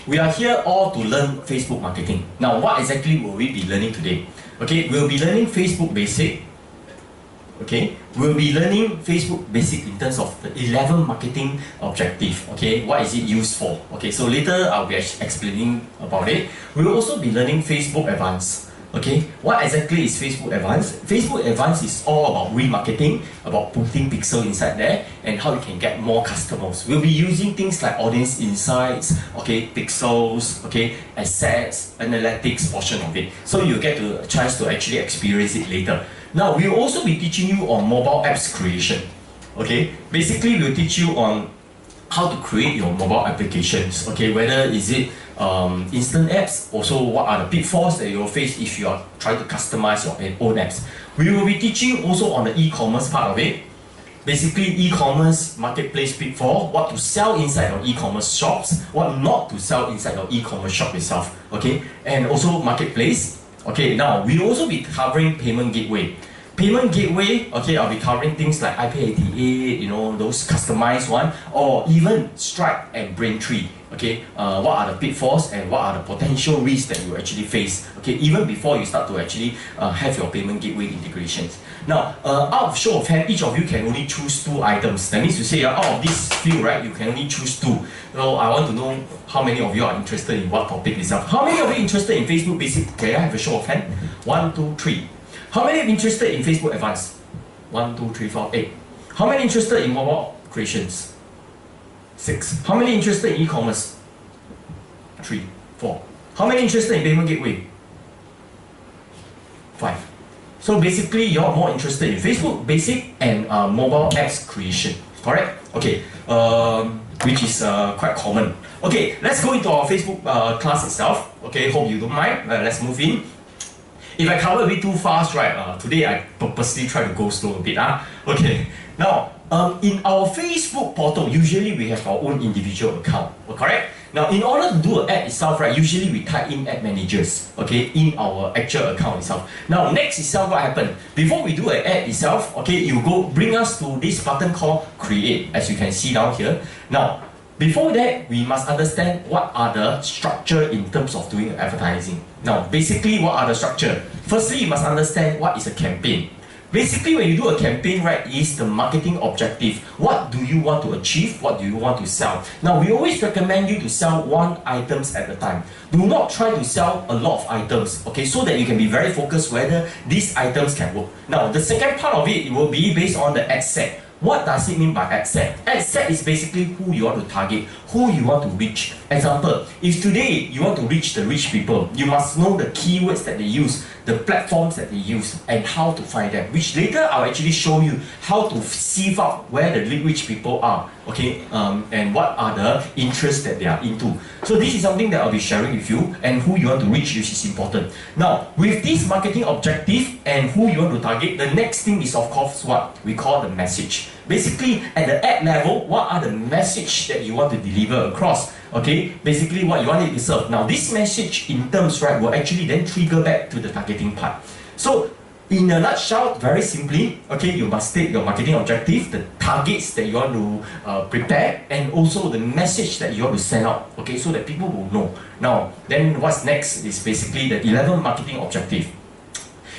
we are here all to learn Facebook marketing. Now, what exactly will we be learning today? Okay, we'll be learning Facebook basic. Okay, we'll be learning Facebook basic in terms of the 11 marketing objective. Okay, what is it used for? Okay, so later I'll be explaining about it. We'll also be learning Facebook Advanced. Okay, what exactly is Facebook Advanced? Facebook Advanced is all about remarketing, about putting pixel inside there, and how you can get more customers. We'll be using things like audience insights, okay, pixels, okay, assets, analytics portion of it. So you get a chance to actually experience it later. Now, we'll also be teaching you on mobile apps creation. Okay, basically we'll teach you on how to create your mobile applications. Okay, whether is it instant apps, also what are the pitfalls that you'll face if you are trying to customize your own apps. We will be teaching also on the e-commerce part of it. Basically, e-commerce marketplace pitfall, what to sell inside your e-commerce shops, what not to sell inside your e-commerce shop itself. Okay, and also marketplace. Okay, now we'll also be covering payment gateway. Payment gateway, okay, I'll be covering things like IP88, you know, those customized one, or even Stripe and Braintree. Okay, what are the pitfalls and what are the potential risks that you actually face? Okay, even before you start to actually have your payment gateway integrations. Now, out of show of hand, each of you can only choose 2 items. That means to say, out of this few, right, you can only choose 2. So I want to know how many of you are interested in what topic itself. How many of you interested in Facebook Basic? Can I have a show of hand? 1, 2, 3. How many are interested in Facebook Advanced? 1, 2, 3, 4, 8. How many interested in mobile creations? 6. How many interested in e-commerce? 3, 4. How many interested in payment gateway? 5. So basically, you're more interested in Facebook Basic and mobile apps creation, correct? Okay, which is quite common. Okay, let's go into our Facebook class itself. Okay, hope you don't mind. Let's move in. If I cover a bit too fast, right, today I purposely try to go slow a bit. Okay, now, in our Facebook portal, usually we have our own individual account, correct? Now, in order to do an ad itself, right, usually we type in ad managers, okay, in our actual account itself. Now, next itself, what happened? Before we do an ad itself, okay, you go bring us to this button called create, as you can see down here. Now, before that, we must understand what are the structure in terms of doing advertising. Now, basically, what are the structure? Firstly, you must understand what is a campaign. Basically, when you do a campaign, right, is the marketing objective. What do you want to achieve? What do you want to sell? Now, we always recommend you to sell 1 items at a time. Do not try to sell a lot of items, okay, so that you can be very focused whether these items can work. Now, the second part of it will be based on the ad set. What does it mean by ad set? Ad set is basically who you want to target, who you want to reach. Example, if today you want to reach the rich people, you must know the keywords that they use, the platforms that they use, and how to find them, which later I'll actually show you how to sieve out where the rich people are, okay, and what are the interests that they are into. So this is something that I'll be sharing with you, and who you want to reach, which is important. Now, with this marketing objective and who you want to target, the next thing is of course what we call the message. Basically, at the ad level, what are the message that you want to deliver across? Okay, basically what you want it to serve. Now, this message in terms, right, will actually then trigger back to the targeting part. So, in a nutshell, very simply, okay, you must state your marketing objective, the targets that you want to prepare, and also the message that you want to send out, okay, so that people will know. Now, then what's next is basically the 11 marketing objective.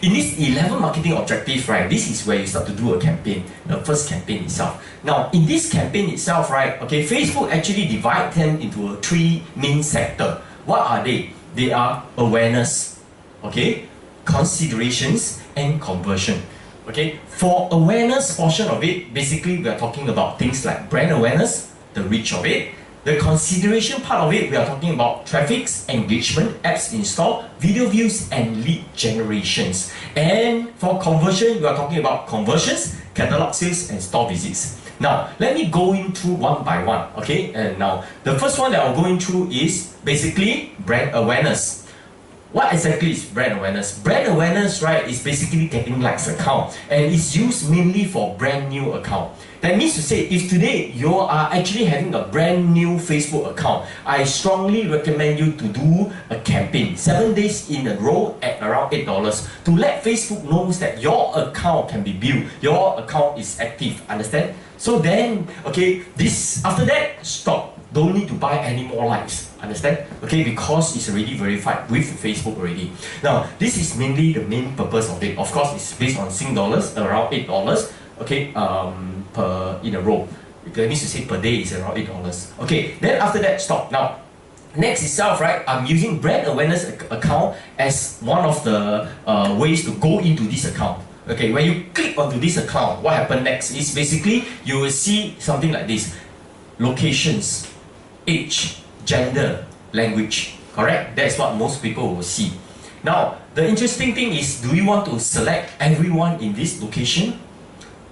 In this 11 marketing objective, right, this is where you start to do a campaign, the first campaign itself. Now, in this campaign itself, right, okay, Facebook actually divide them into 3 main sectors. What are they? They are awareness, okay, considerations, and conversion. Okay, for awareness portion of it, basically we are talking about things like brand awareness, the reach of it. The consideration part of it, we are talking about traffics, engagement, apps install, video views, and lead generations. And for conversion, we are talking about conversions, catalog sales, and store visits. Now, let me go into one by one, okay? And now, the first one that I'll go into is basically brand awareness. What exactly is brand awareness? Brand awareness, right, is basically getting likes account, and it's used mainly for brand new account. That means to say, if today you are actually having a brand new Facebook account, I strongly recommend you to do a campaign 7 days in a row at around $8 to let Facebook knows that your account can be built, your account is active, understand? So then, okay, this after that, stop. Don't need to buy any more likes. Understand? Okay, because it's already verified with Facebook already. Now, this is mainly the main purpose of it. Of course, it's based on Sing dollars, around $8. Okay, per in a row. That means to say per day is around $8. Okay, then after that, stop. Now, next itself, right? I'm using brand awareness account as one of the ways to go into this account. Okay, when you click onto this account, what happens next is basically you will see something like this: locations, age, gender, language. Correct? That's what most people will see. Now, the interesting thing is, do you want to select everyone in this location?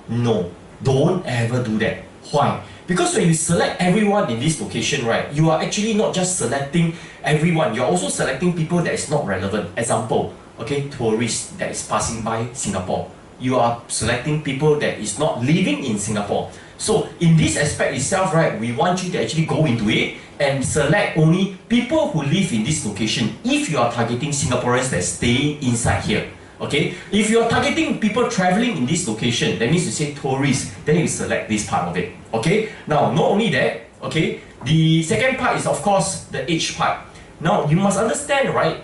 No, don't ever do that. Why? Because when you select everyone in this location, right, you are actually not just selecting everyone, you're also selecting people that is not relevant. Example, okay, tourists that is passing by Singapore. You are selecting people that is not living in Singapore. So in this aspect itself, right, we want you to actually go into it and select only people who live in this location if you are targeting Singaporeans that stay inside here. Okay, if you are targeting people traveling in this location, that means you say tourists, then you select this part of it. Okay, now not only that, okay, the second part is of course the age part. Now you must understand, right,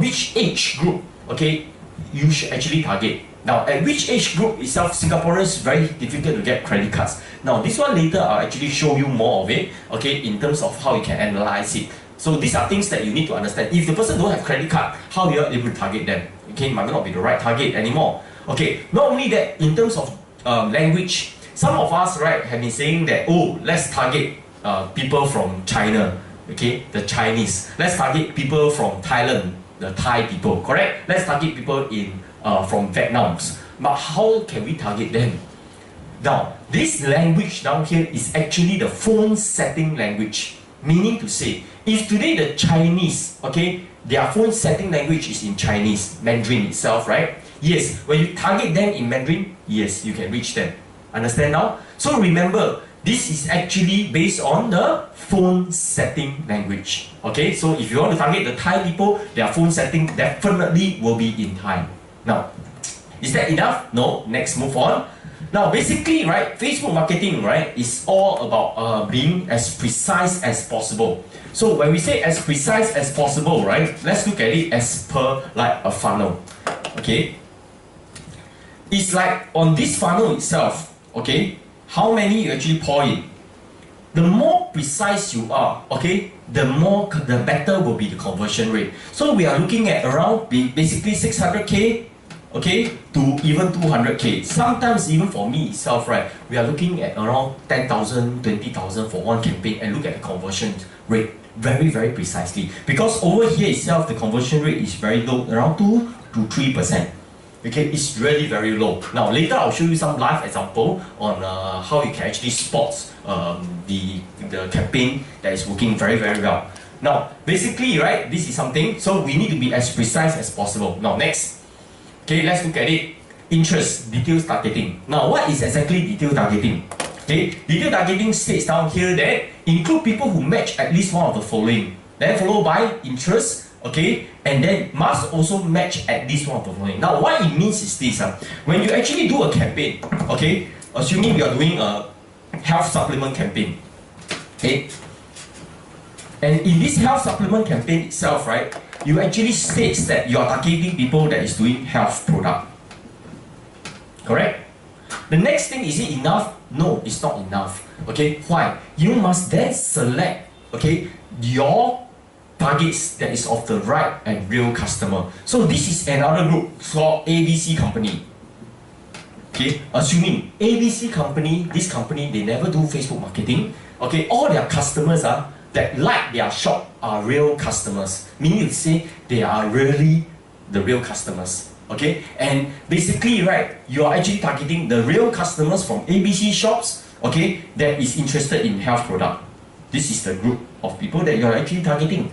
which age group, okay, you should actually target. Now at which age group itself, Singaporeans very difficult to get credit cards. Now this one later I'll actually show you more of it, okay, in terms of how you can analyze it. So these are things that you need to understand. If the person don't have credit card, how you are able to target them? Okay, might not be the right target anymore. Okay, not only that, in terms of language, some of us, right, have been saying that, oh, let's target people from China, okay, the Chinese. Let's target people from Thailand, the Thai people, correct? Let's target people in from Vietnam. But how can we target them? Now, this language down here is actually the phone setting language. Meaning to say, if today the Chinese, okay, their phone setting language is in Chinese, Mandarin itself, right? Yes, when you target them in Mandarin, yes, you can reach them. Understand now? So remember, this is actually based on the phone setting language. Okay, so if you want to target the Thai people, their phone setting definitely will be in Thai. Now, is that enough? No, next move on. Now basically, right, Facebook marketing, right, is all about being as precise as possible. So when we say as precise as possible, right, let's look at it as per like a funnel. Okay, it's like on this funnel itself, okay, how many you actually pour in. The more precise you are, okay, the better will be the conversion rate. So we are looking at around basically 600k, okay, to even 200k. Sometimes even for me itself, right, we are looking at around 10,000, 20,000 for one campaign, and look at the conversion rate very, very precisely. Because over here itself, the conversion rate is very low, around 2 to 3%. Okay, it's really very low. Now later I'll show you some live example on how you can actually spot the campaign that is working very, very well. Now basically, right, this is something, so we need to be as precise as possible. Now next, okay, let's look at it. Interest, detailed targeting. Now what is exactly detailed targeting? Okay, detailed targeting states down here that include people who match at least one of the following, then followed by interest, okay, and then must also match at least one of the following. Now what it means is this, when you actually do a campaign, okay, assuming you are doing a health supplement campaign, okay, and in this health supplement campaign itself, right, you actually states that you are targeting people that is doing health product, correct? The next thing, is it enough? No, it's not enough. Okay, why? You must then select, okay, your targets that is of the right and real customer. So this is another group for ABC company. Okay, assuming ABC company, this company, they never do Facebook marketing. Okay, all their customers that like their shop are real customers. Meaning to say they are really the real customers. Okay, and basically, right, you are actually targeting the real customers from ABC shops, okay, that is interested in health product. This is the group of people that you are actually targeting.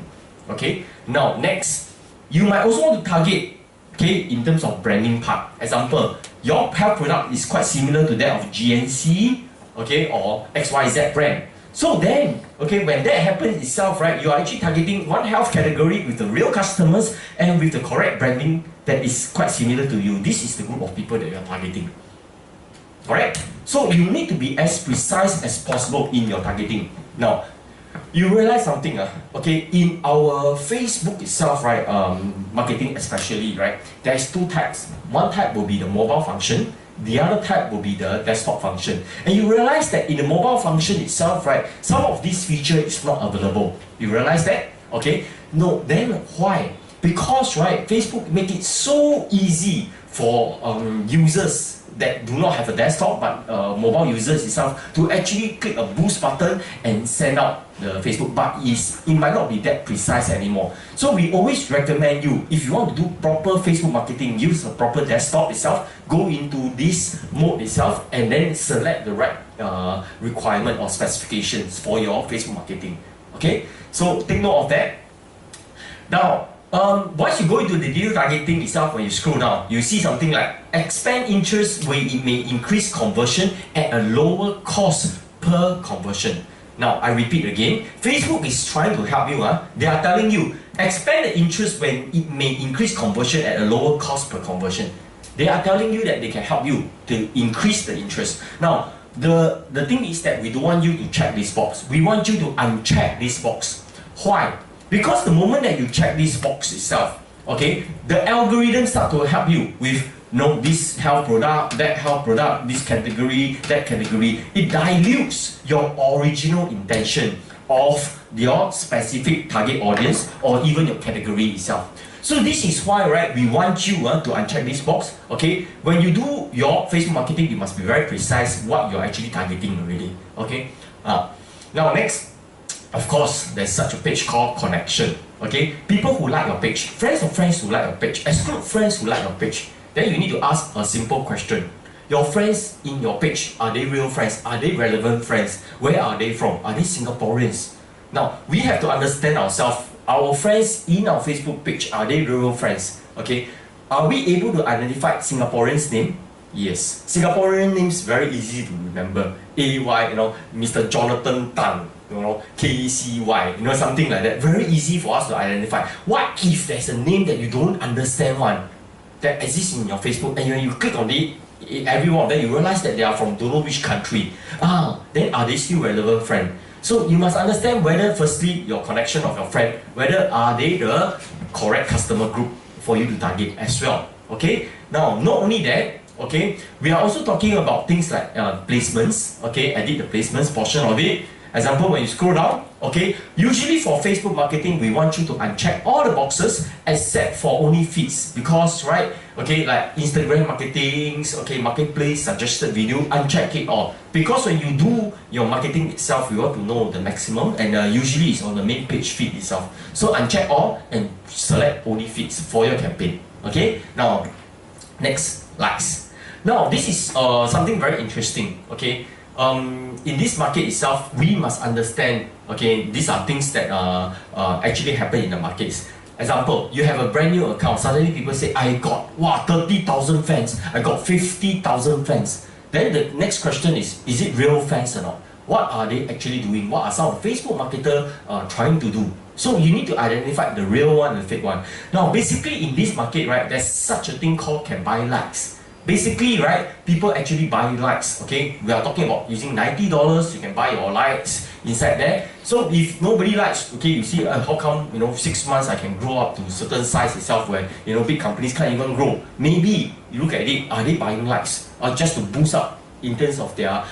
Okay, now next, you might also want to target, okay, in terms of branding part. Example, your health product is quite similar to that of GNC, okay, or XYZ brand. So then, okay, when that happens itself, right, you are actually targeting one health category with the real customers and with the correct branding that is quite similar to you. This is the group of people that you are targeting. Alright? So you need to be as precise as possible in your targeting. Now, you realize something, okay, in our Facebook itself, right, marketing especially, right, there's two types. One type will be the mobile function, the other type will be the desktop function. And you realize that in the mobile function itself, right, some of this feature is not available. You realize that? Okay? No, then why? Because, right, Facebook make it so easy for users that do not have a desktop but mobile users itself to actually click a boost button and send out the Facebook, but it might not be that precise anymore. So we always recommend you, if you want to do proper Facebook marketing, use a proper desktop itself, go into this mode itself and then select the right requirement or specifications for your Facebook marketing. Okay, so take note of that. Now, once you go into the video targeting itself, when you scroll down, you see something like expand interest where it may increase conversion at a lower cost per conversion. Now, I repeat again, Facebook is trying to help you. They are telling you, expand the interest when it may increase conversion at a lower cost per conversion. They are telling you that they can help you to increase the interest. Now, the thing is that we don't want you to check this box. We want you to uncheck this box. Why? Because the moment that you check this box itself, okay, the algorithm start to help you with this health product, that health product, this category, that category. It dilutes your original intention of your specific target audience or even your category itself. So this is why, right, we want you to uncheck this box. Okay, when you do your Facebook marketing, you must be very precise what you're actually targeting already. Okay, now next, of course, there's such a page called connection. Okay, people who like your page, friends of friends who like your page, exclude friends who like your page. Then you need to ask a simple question. Your friends in your page, are they real friends? Are they relevant friends? Where are they from? Are they Singaporeans? Now, we have to understand ourselves. Our friends in our Facebook page, are they real friends? Okay, are we able to identify Singaporeans' name? Yes. Singaporean names very easy to remember. AY, Mr. Jonathan Tan, KCY, something like that. Very easy for us to identify. What if there's a name that you don't understand that exists in your Facebook, and when you click on it, every one of them, you realize that they are from don't know which country. Then are they still relevant friend? So you must understand whether, firstly, your connection of your friend, whether are they the correct customer group for you to target as well. Okay. Now, not only that, okay, we are also talking about things like placements. Okay, edit the placements portion of it. Example, when you scroll down, okay, usually for Facebook marketing, we want you to uncheck all the boxes except for only feeds, because, right, okay, like Instagram marketing, okay, marketplace, suggested video, uncheck it all. Because when you do your marketing itself, you want to know the maximum, and usually it's on the main page feed itself. So uncheck all and select only feeds for your campaign. Okay, now, next, likes. Now, this is something very interesting, okay. In this market itself, we must understand, okay, these are things that actually happen in the markets. Example, you have a brand new account, suddenly people say, I got 30,000 fans, I got 50,000 fans. Then the next question is it real fans or not? What are they actually doing? What are some of the Facebook marketers trying to do? So you need to identify the real one and the fake one. Now, basically in this market, right, there's such a thing called can buy likes. Basically, right, people actually buy likes, okay? We are talking about using $90, you can buy your likes inside there. So if nobody likes, okay, you see, how come, 6 months I can grow up to a certain size itself where, big companies can't even grow. Maybe, you look at it, are they buying likes? Or just to boost up in terms of their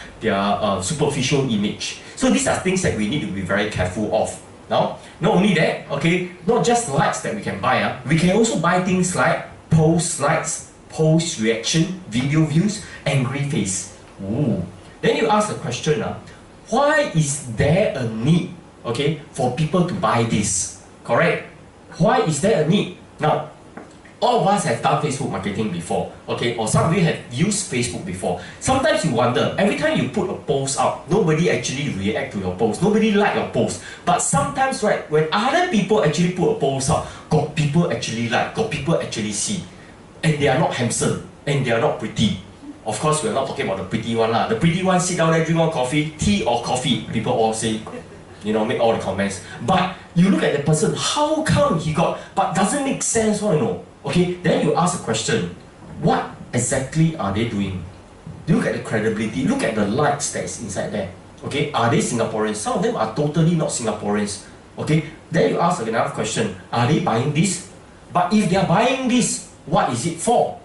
superficial image? So these are things that we need to be very careful of. Now, not only that, okay, not just likes that we can buy, we can also buy things like post likes, post reaction, video views, angry face. Ooh. Then you ask the question, why is there a need, okay, for people to buy this? Correct? Why is there a need? Now, all of us have done Facebook marketing before, okay, or some of you have used Facebook before. Sometimes you wonder, every time you put a post out, nobody actually react to your post, nobody like your post. But sometimes, right, when other people actually put a post out, got people actually like, got people actually see. And they are not handsome, and they are not pretty. Of course, we are not talking about the pretty one. The pretty one, sit down there, drink one coffee, tea or coffee. People all say, make all the comments. But you look at the person, how come he got, but doesn't make sense, Okay, then you ask a question, what exactly are they doing? Look at the credibility, look at the likes that is inside there. Okay, are they Singaporeans? Some of them are totally not Singaporeans. Okay, then you ask another question, are they buying this? But if they are buying this, what is it for?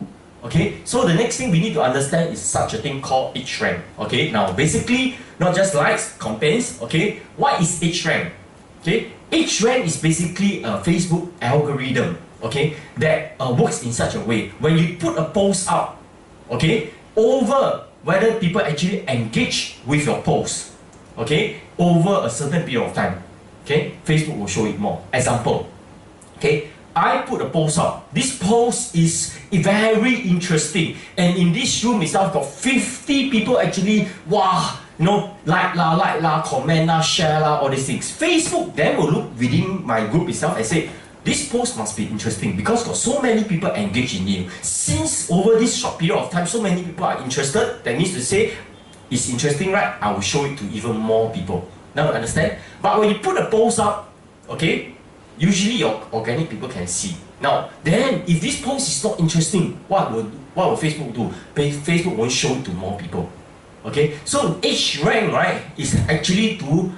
Okay, so the next thing we need to understand is such a thing called age rank. Okay, now basically, not just likes, comments, okay, what is age rank? Okay, age rank is basically a Facebook algorithm, okay, that works in such a way. When you put a post out, okay, over whether people actually engage with your post, okay, over a certain period of time, okay, Facebook will show it more. Example, okay, I put a post out. This post is very interesting, and in this room itself got 50 people actually, wow, you know, like la, comment la, share la, all these things. Facebook then will look within my group itself and say, this post must be interesting because got so many people engaged in you. Since over this short period of time, so many people are interested, that means to say, it's interesting, right? I will show it to even more people. Now you understand? But when you put a post up, okay, usually your organic people can see. Now, then if this post is not interesting, what will Facebook do? Facebook won't show it to more people. Okay, so age rank, right, is actually to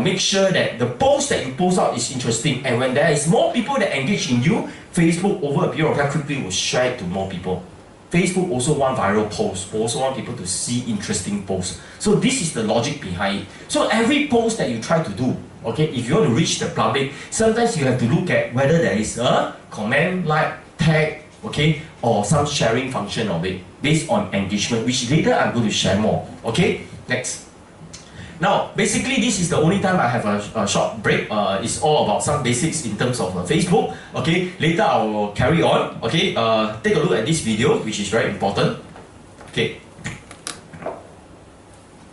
make sure that the post that you post out is interesting, and when there is more people that engage in you, Facebook over a period of time quickly will share it to more people. Facebook also want viral posts, also want people to see interesting posts. So this is the logic behind it. So every post that you try to do, okay, if you want to reach the public, sometimes you have to look at whether there is a comment, like, tag, okay, or some sharing function of it based on engagement, which later I'm going to share more. Okay, next. Now, basically, this is the only time I have a short break. It's all about some basics in terms of Facebook. Okay, later I will carry on. Okay, take a look at this video, which is very important. Okay.